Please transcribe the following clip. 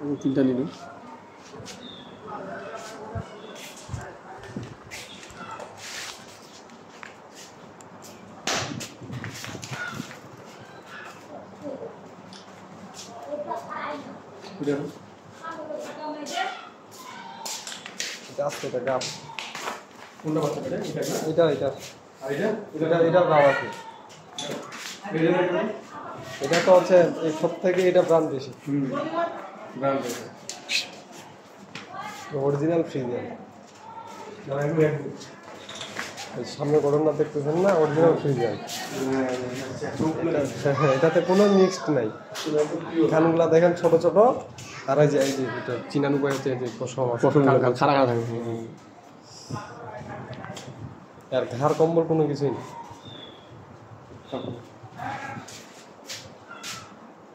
আমি 3টা নিব। এটা আছে, এটা গাব। কোনটা বাচ্চা এটা? এটা এটা আর এটা? এটা গাব আছে। এটা তো হচ্ছে এই সব থেকে এটা ব্র্যান্ড বেশি। Brand original Friesian. সামনে ঘটনা দেখতেছেন না, অরিজিনাল ফ্রিজিয়ান। এটাতে কোনো মিক্সড নাই। খানগুলা দেখেন ছোট ছোট, আর এই যে এটা চিনানো হচ্ছে এই যে পশম খাড়া খাড়া থাকে। আর ঘাড় কম্বল কোনো কিছুই নেই।